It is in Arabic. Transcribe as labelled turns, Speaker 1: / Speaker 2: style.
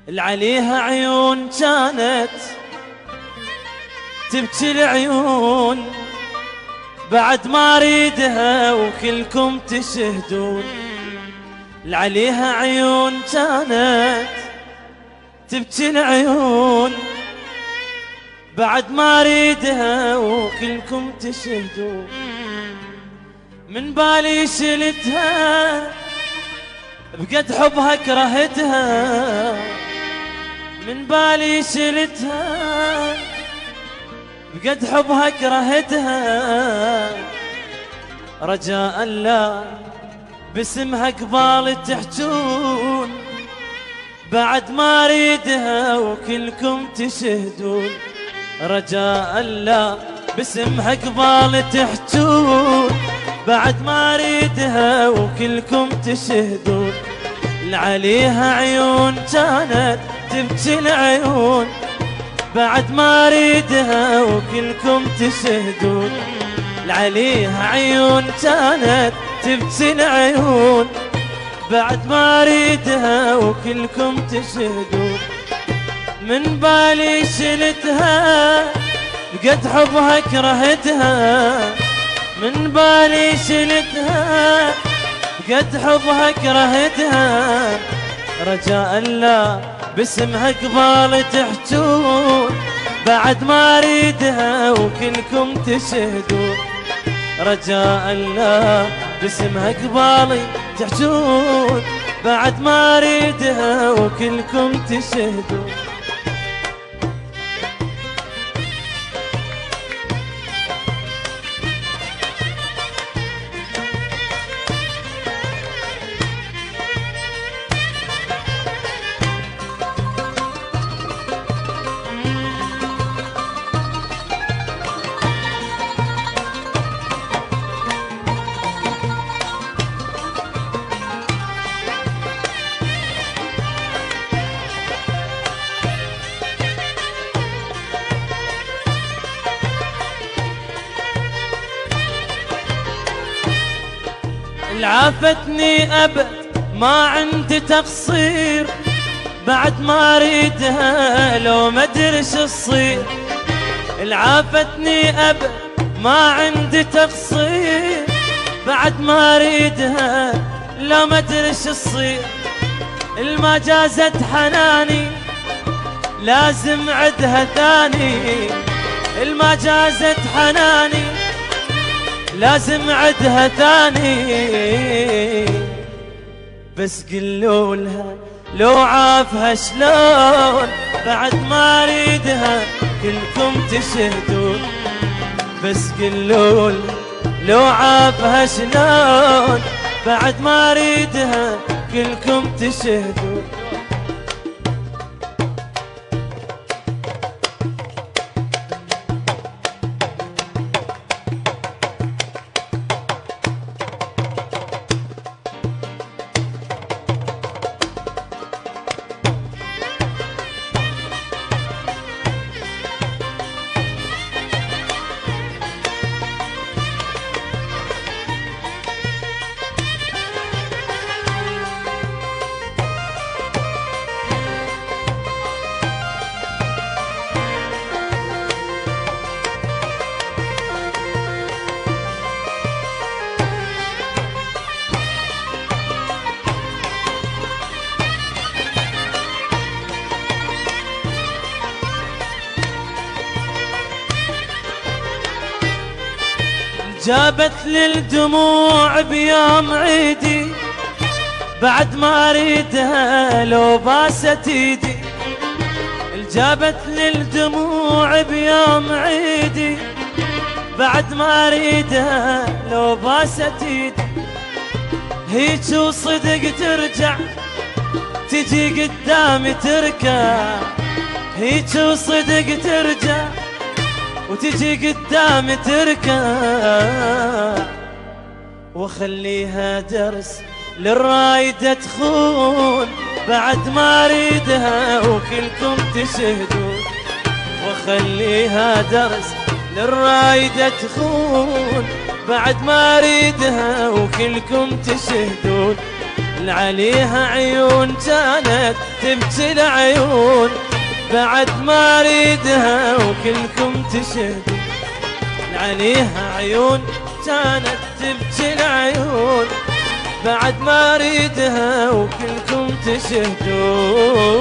Speaker 1: العليها عيون كانت تبكي العيون بعد ما اريدها وكلكم تشهدون. العليها عيون كانت تبكي العيون بعد ما اريدها وكلكم تشهدون. من بالي شلتها بقد حبها كرهتها، من بالي شلتها بقد حبها كرهتها. رجاء لا باسمها قبال تحجون بعد ما اريدها وكلكم تشهدون. رجاء لا باسمها قبال تحجون بعد ما اريدها وكلكم تشهدون. العليها عيون كانت تبكي العيون بعد ما اريدها وكلكم تشهدون. العليها عيون كانت تبكي العيون بعد ما اريدها وكلكم تشهدون. من بالي شلتها بقد حبها كرهتها، من بالي شلتها بقد حبها كرهتها. رجاء لا باسمها قبال تحجون بعد ما اريدها وكلكم تشهدون. رجاء لا باسمها قبالي تحجون بعد ما اريدها وكلكم تشهدون. العافتني أبد ما عندي تقصير بعد ما اريدها لو ما ادري شو تصير. العافتني أبد ما عندي تقصير بعد ما اريدها لو ما ادري شو تصير. الما جازت حناني لازم عدها ثاني، الما جازت حناني لازم عدها ثاني. بس قلولها لو عافها شلون بعد ما اريدها كلكم تشهدون. بس قلولها لو عافها شلون بعد ما اريدها كلكم تشهدون. جابت للدموع بيوم عيدي بعد ما اريدها لو باست ايدي. جابت للدموع بيوم عيدي بعد ما اريدها لو باست ايدي. هيك وصدق ترجع تجي قدامي تركع، هيك وصدق ترجع وتجي قدامي تركع. واخليها درس للرايدة تخون بعد ما اريدها وكلكم تشهدون. واخليها درس للرايدة تخون بعد ما اريدها وكلكم تشهدون. عليها عيون كانت تبكي العيون بعد ما اريدها وكلكم تشهدون. عليها عيون كانت تبكي العيون بعد ما اريدها وكلكم تشهدون.